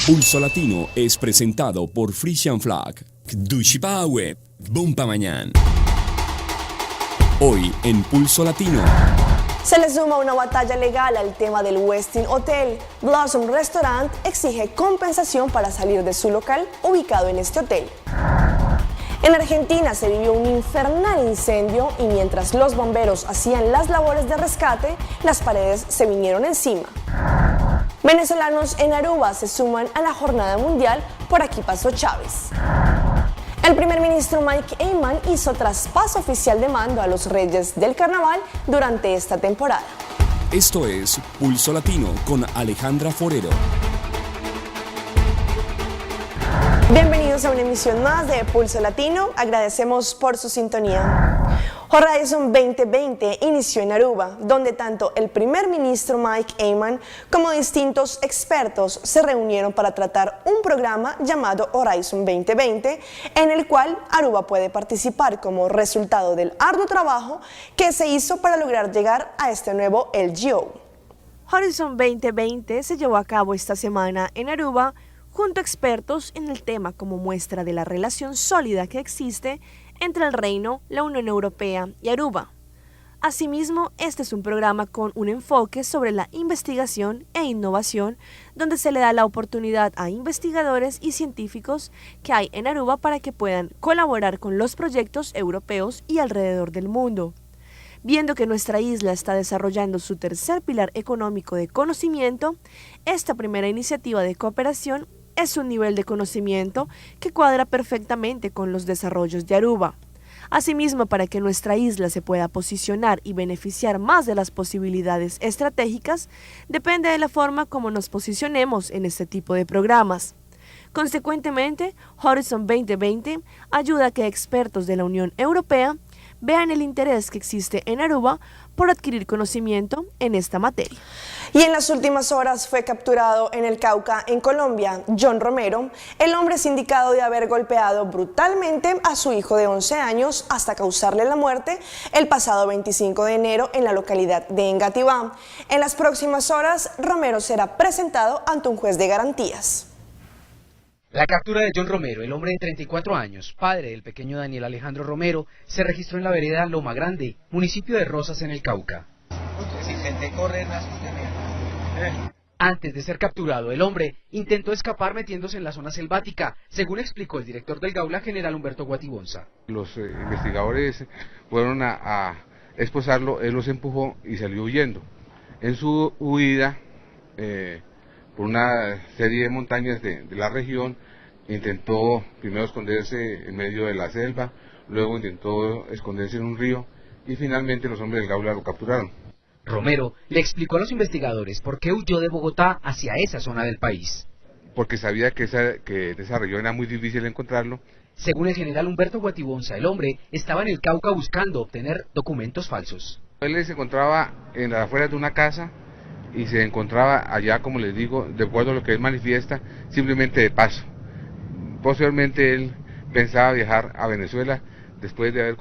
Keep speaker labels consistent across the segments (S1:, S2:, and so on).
S1: Pulso Latino es presentado por Frisian Flag, Dushipawe, Bumpa Mañana. Hoy en Pulso Latino.
S2: Se le suma una batalla legal al tema del Westin Hotel. Blossom Restaurant exige compensación para salir de su local ubicado en este hotel. En Argentina se vivió un infernal incendio y mientras los bomberos hacían las labores de rescate, las paredes se vinieron encima. Venezolanos en Aruba se suman a la jornada mundial Por aquí pasó Chávez. El primer ministro Mike Eyman hizo traspaso oficial de mando a los Reyes del Carnaval durante esta temporada.
S1: Esto es Pulso Latino con Alejandra Forero.
S2: Bienvenidos a una emisión más de Pulso Latino. Agradecemos por su sintonía. Horizon 2020 inició en Aruba, donde tanto el primer ministro Mike Eyman como distintos expertos se reunieron para tratar un programa llamado Horizon 2020, en el cual Aruba puede participar como resultado del arduo trabajo que se hizo para lograr llegar a este nuevo LGO. Horizon 2020 se llevó a cabo esta semana en Aruba, junto a expertos en el tema como muestra de la relación sólida que existe entre el Reino, la Unión Europea y Aruba. Asimismo, este es un programa con un enfoque sobre la investigación e innovación, donde se le da la oportunidad a investigadores y científicos que hay en Aruba para que puedan colaborar con los proyectos europeos y alrededor del mundo. Viendo que nuestra isla está desarrollando su tercer pilar económico de conocimiento, esta primera iniciativa de cooperación es un nivel de conocimiento que cuadra perfectamente con los desarrollos de Aruba. Asimismo, para que nuestra isla se pueda posicionar y beneficiar más de las posibilidades estratégicas, depende de la forma como nos posicionemos en este tipo de programas. Consecuentemente, Horizon 2020 ayuda a que expertos de la Unión Europea vean el interés que existe en Aruba por adquirir conocimiento en esta materia. Y en las últimas horas fue capturado en el Cauca, en Colombia, John Romero, el hombre sindicado de haber golpeado brutalmente a su hijo de 11 años hasta causarle la muerte el pasado 25 de enero en la localidad de Engativá. En las próximas horas, Romero será presentado ante un juez de garantías.
S3: La captura de John Romero, el hombre de 34 años, padre del pequeño Daniel Alejandro Romero, se registró en la vereda Loma Grande, municipio de Rosas, en el Cauca. Antes de ser capturado, el hombre intentó escapar metiéndose en la zona selvática, según explicó el director del Gaula, general Humberto Guatibonza.
S4: Los investigadores fueron a esposarlo, él los empujó y salió huyendo. En su huida, por una serie de montañas de la región, intentó primero esconderse en medio de la selva, luego intentó esconderse en un río y finalmente los hombres del Gaula lo capturaron.
S3: Romero le explicó a los investigadores por qué huyó de Bogotá hacia esa zona del país.
S4: Porque sabía que en esa región era muy difícil encontrarlo.
S3: Según el general Humberto Guatibonza, el hombre estaba en el Cauca buscando obtener documentos falsos.
S4: Él se encontraba en las afueras de una casa y se encontraba allá, como les digo, de acuerdo a lo que él manifiesta, simplemente de paso. Posteriormente él pensaba viajar a Venezuela después de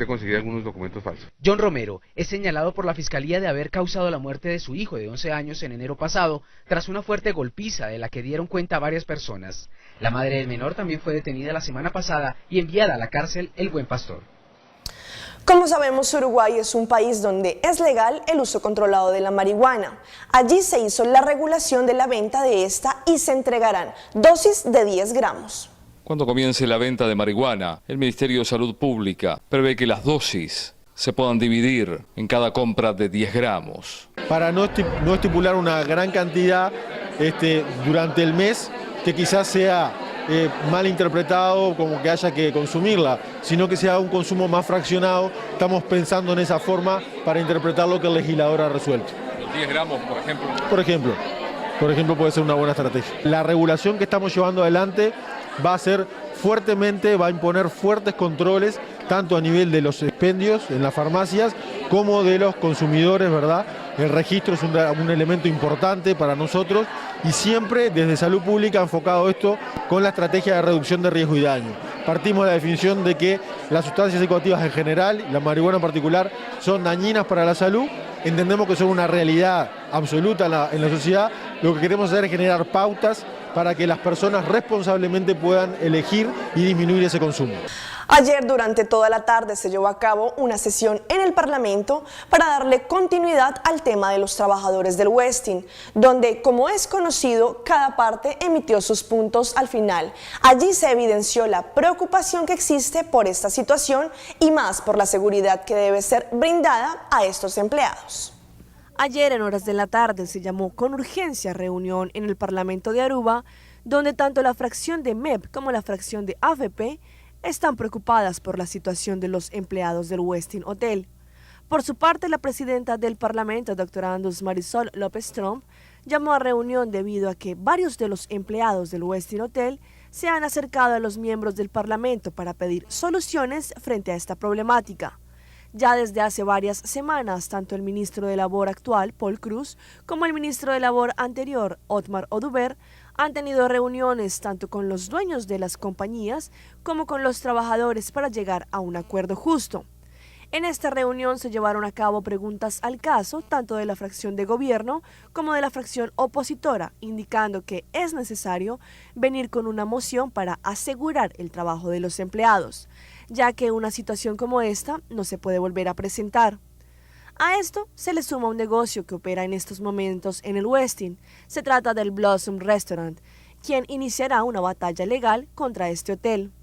S4: conseguir algunos documentos falsos.
S3: John Romero es señalado por la Fiscalía de haber causado la muerte de su hijo de 11 años en enero pasado, tras una fuerte golpiza de la que dieron cuenta varias personas. La madre del menor también fue detenida la semana pasada y enviada a la cárcel El Buen Pastor.
S2: Como sabemos, Uruguay es un país donde es legal el uso controlado de la marihuana. Allí se hizo la regulación de la venta de esta y se entregarán dosis de 10 gramos.
S5: Cuando comience la venta de marihuana, el Ministerio de Salud Pública prevé que las dosis se puedan dividir en cada compra de 10 gramos.
S6: Para no estipular una gran cantidad durante el mes que quizás sea mal interpretado como que haya que consumirla, sino que sea un consumo más fraccionado. Estamos pensando en esa forma para interpretar lo que el legislador ha resuelto.
S5: ¿Los 10 gramos, por ejemplo?
S6: Por ejemplo, puede ser una buena estrategia. La regulación que estamos llevando adelante va a imponer fuertes controles, tanto a nivel de los expendios en las farmacias como de los consumidores, ¿verdad? El registro es un elemento importante para nosotros y siempre desde Salud Pública enfocado esto con la estrategia de reducción de riesgo y daño. Partimos de la definición de que las sustancias psicoactivas en general, la marihuana en particular, son dañinas para la salud. Entendemos que son una realidad absoluta en la sociedad, lo que queremos hacer es generar pautas para que las personas responsablemente puedan elegir y disminuir ese consumo.
S2: Ayer durante toda la tarde se llevó a cabo una sesión en el Parlamento para darle continuidad al tema de los trabajadores del Westin, donde, como es conocido, cada parte emitió sus puntos al final. Allí se evidenció la preocupación que existe por esta situación y más por la seguridad que debe ser brindada a estos empleados. Ayer en horas de la tarde se llamó con urgencia reunión en el Parlamento de Aruba, donde tanto la fracción de MEP como la fracción de AFP están preocupadas por la situación de los empleados del Westin Hotel. Por su parte, la presidenta del Parlamento, doctora Andus Marisol López Trump, llamó a reunión debido a que varios de los empleados del Westin Hotel se han acercado a los miembros del Parlamento para pedir soluciones frente a esta problemática. Ya desde hace varias semanas, tanto el ministro de Labor actual, Paul Cruz, como el ministro de Labor anterior, Otmar Oduber, han tenido reuniones tanto con los dueños de las compañías como con los trabajadores para llegar a un acuerdo justo. En esta reunión se llevaron a cabo preguntas al caso, tanto de la fracción de gobierno como de la fracción opositora, indicando que es necesario venir con una moción para asegurar el trabajo de los empleados, ya que una situación como esta no se puede volver a presentar. A esto se le suma un negocio que opera en estos momentos en el Westin. Se trata del Blossom Restaurant, quien iniciará una batalla legal contra este hotel.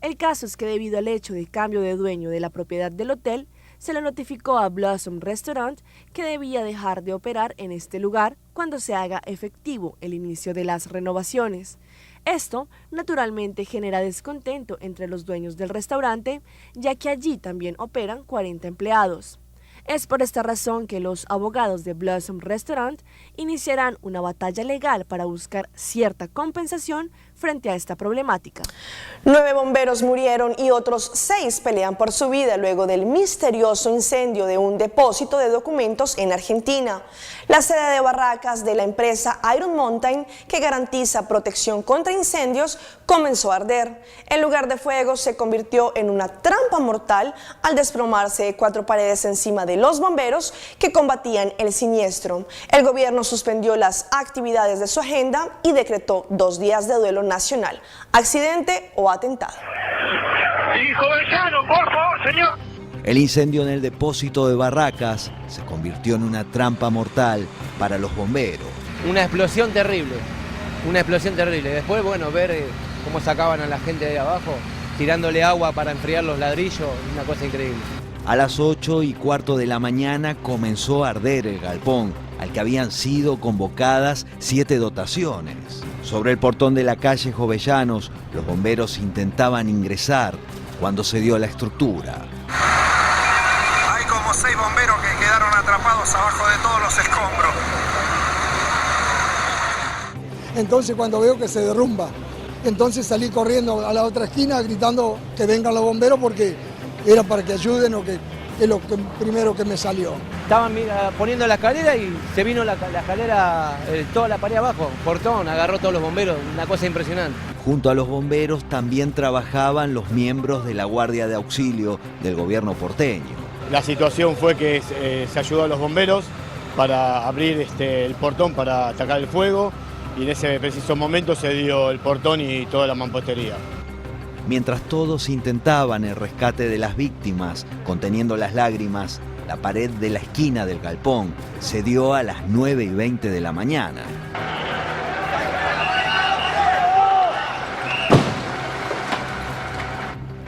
S2: El caso es que debido al hecho de cambio de dueño de la propiedad del hotel, se le notificó a Blossom Restaurant que debía dejar de operar en este lugar cuando se haga efectivo el inicio de las renovaciones. Esto naturalmente genera descontento entre los dueños del restaurante, ya que allí también operan 40 empleados. Es por esta razón que los abogados de Blossom Restaurant iniciarán una batalla legal para buscar cierta compensación frente a esta problemática. 9 bomberos murieron y otros 6 pelean por su vida luego del misterioso incendio de un depósito de documentos en Argentina. La sede de barracas de la empresa Iron Mountain, que garantiza protección contra incendios, comenzó a arder. El lugar de fuego se convirtió en una trampa mortal al desplomarse 4 paredes encima de los bomberos que combatían el siniestro. El gobierno suspendió las actividades de su agenda y decretó 2 días de duelo nacional, accidente o atentado.
S7: Hijo del llano, por favor, señor.
S8: El incendio en el depósito de barracas se convirtió en una trampa mortal para los bomberos.
S9: Una explosión terrible. Después, bueno, ver cómo sacaban a la gente de abajo, tirándole agua para enfriar los ladrillos, una cosa increíble.
S8: A las 8:15 de la mañana comenzó a arder el galpón, al que habían sido convocadas 7 dotaciones. Sobre el portón de la calle Jovellanos, los bomberos intentaban ingresar cuando se dio la estructura.
S10: Hay como 6 bomberos que quedaron atrapados abajo de todos los escombros.
S11: Entonces cuando veo que se derrumba, entonces salí corriendo a la otra esquina gritando que vengan los bomberos porque era para que ayuden o que es lo primero que me salió.
S9: Estaban poniendo la escalera y se vino la escalera, toda la pared abajo, portón, agarró todos los bomberos, una cosa impresionante.
S8: Junto a los bomberos también trabajaban los miembros de la Guardia de Auxilio del gobierno porteño.
S12: La situación fue que se ayudó a los bomberos para abrir el portón para atacar el fuego y en ese preciso momento se dio el portón y toda la mampostería.
S8: Mientras todos intentaban el rescate de las víctimas, conteniendo las lágrimas, la pared de la esquina del galpón se dio a las 9:20 de la mañana.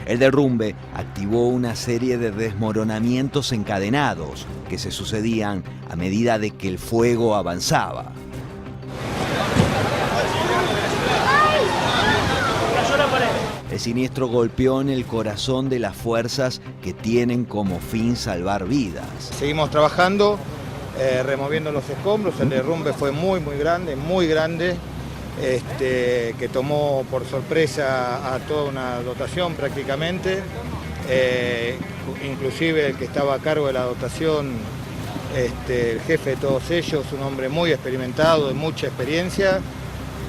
S8: El derrumbe activó una serie de desmoronamientos encadenados que se sucedían a medida de que el fuego avanzaba. El siniestro golpeó en el corazón de las fuerzas que tienen como fin salvar vidas.
S13: Seguimos trabajando, removiendo los escombros. El derrumbe fue muy grande, que tomó por sorpresa a toda una dotación prácticamente. Inclusive el que estaba a cargo de la dotación, el jefe de todos ellos, un hombre muy experimentado, de mucha experiencia,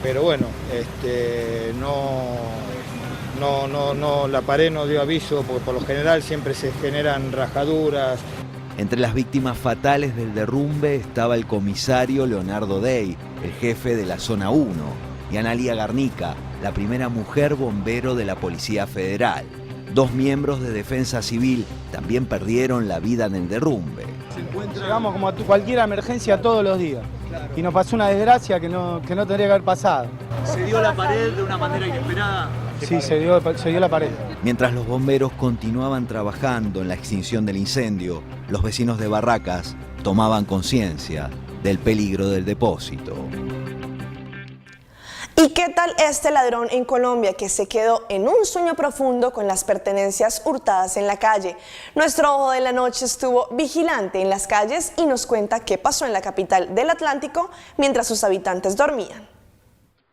S13: pero bueno, la pared no dio aviso, porque por lo general siempre se generan rajaduras.
S8: Entre las víctimas fatales del derrumbe estaba el comisario Leonardo Day, el jefe de la Zona 1, y Analía Garnica, la primera mujer bombero de la Policía Federal. 2 miembros de Defensa Civil también perdieron la vida en el derrumbe.
S14: Llegamos como a cualquier emergencia todos los días y nos pasó una desgracia que no tendría que haber pasado.
S15: ¿Se dio la pared de una manera inesperada?
S14: Sí, se dio la pared.
S8: Mientras los bomberos continuaban trabajando en la extinción del incendio, los vecinos de Barracas tomaban conciencia del peligro del depósito.
S2: ¿Y qué tal este ladrón en Colombia que se quedó en un sueño profundo con las pertenencias hurtadas en la calle? Nuestro ojo de la noche estuvo vigilante en las calles y nos cuenta qué pasó en la capital del Atlántico mientras sus habitantes dormían.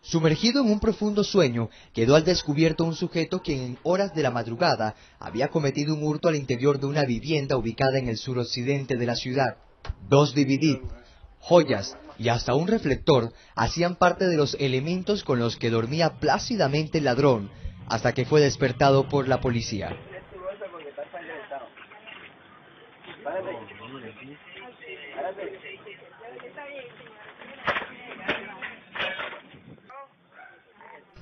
S16: Sumergido en un profundo sueño, quedó al descubierto un sujeto que en horas de la madrugada había cometido un hurto al interior de una vivienda ubicada en el suroccidente de la ciudad. 2 DVD, joyas y hasta un reflector hacían parte de los elementos con los que dormía plácidamente el ladrón, hasta que fue despertado por la policía.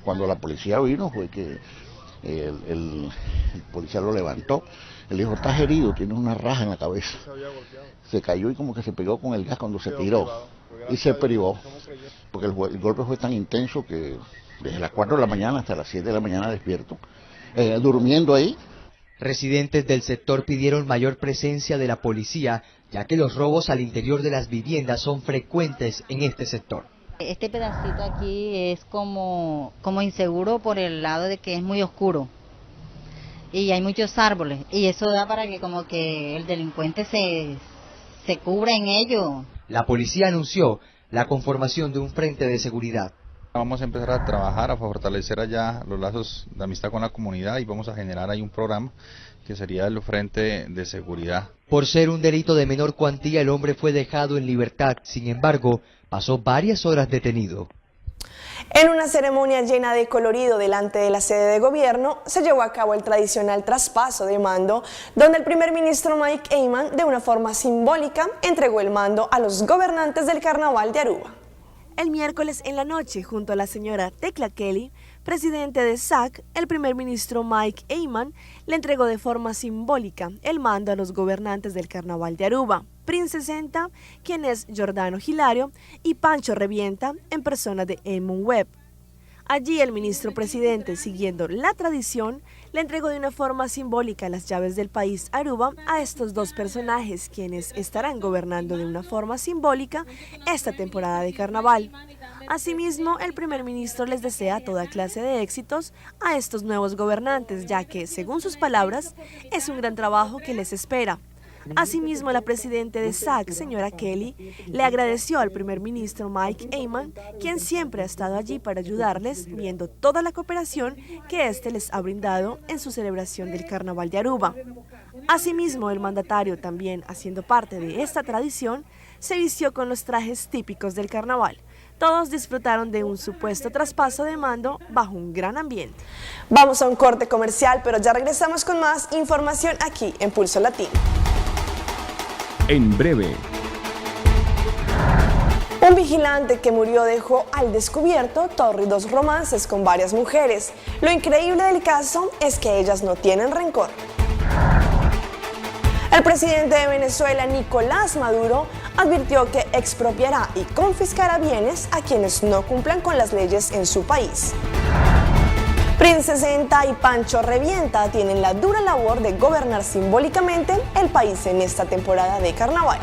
S17: Cuando la policía vino fue que el policía lo levantó. Él dijo, estás herido, tienes una raja en la cabeza. Se cayó y como que se pegó con el gas cuando se tiró y se privó, porque el golpe fue tan intenso que desde las 4 de la mañana hasta las 7 de la mañana despierto, durmiendo ahí.
S16: Residentes del sector pidieron mayor presencia de la policía, ya que los robos al interior de las viviendas son frecuentes en este sector.
S18: Este pedacito aquí es como inseguro por el lado de que es muy oscuro y hay muchos árboles y eso da para que como que el delincuente se cubra en ello.
S16: La policía anunció la conformación de un frente de seguridad.
S19: Vamos a empezar a trabajar, a fortalecer allá los lazos de amistad con la comunidad y vamos a generar ahí un programa que sería el frente de seguridad.
S16: Por ser un delito de menor cuantía, el hombre fue dejado en libertad. Sin embargo, pasó varias horas detenido.
S2: En una ceremonia llena de colorido delante de la sede de gobierno, se llevó a cabo el tradicional traspaso de mando, donde el primer ministro Mike Eyman, de una forma simbólica, entregó el mando a los gobernantes del Carnaval de Aruba. El miércoles en la noche, junto a la señora Tekla Kelly, presidente de SAC, el primer ministro Mike Eyman le entregó de forma simbólica el mando a los gobernantes del Carnaval de Aruba, Princesenta, quien es Giordano Hilario, y Pancho Revienta, en persona de Eamon Webb. Allí el ministro presidente, siguiendo la tradición, le entregó de una forma simbólica las llaves del país Aruba a estos 2 personajes, quienes estarán gobernando de una forma simbólica esta temporada de carnaval. Asimismo, el primer ministro les desea toda clase de éxitos a estos nuevos gobernantes, ya que, según sus palabras, es un gran trabajo que les espera. Asimismo, la presidenta de SAC, señora Kelly, le agradeció al primer ministro Mike Eyman, quien siempre ha estado allí para ayudarles, viendo toda la cooperación que éste les ha brindado en su celebración del Carnaval de Aruba. Asimismo, el mandatario, también haciendo parte de esta tradición, se vistió con los trajes típicos del carnaval. Todos disfrutaron de un supuesto traspaso de mando bajo un gran ambiente. Vamos a un corte comercial, pero ya regresamos con más información aquí en Pulso Latino.
S1: En breve.
S2: Un vigilante que murió dejó al descubierto tórridos romances con varias mujeres. Lo increíble del caso es que ellas no tienen rencor. El presidente de Venezuela, Nicolás Maduro, advirtió que expropiará y confiscará bienes a quienes no cumplan con las leyes en su país. Princesenta y Pancho Revienta tienen la dura labor de gobernar simbólicamente el país en esta temporada de carnaval.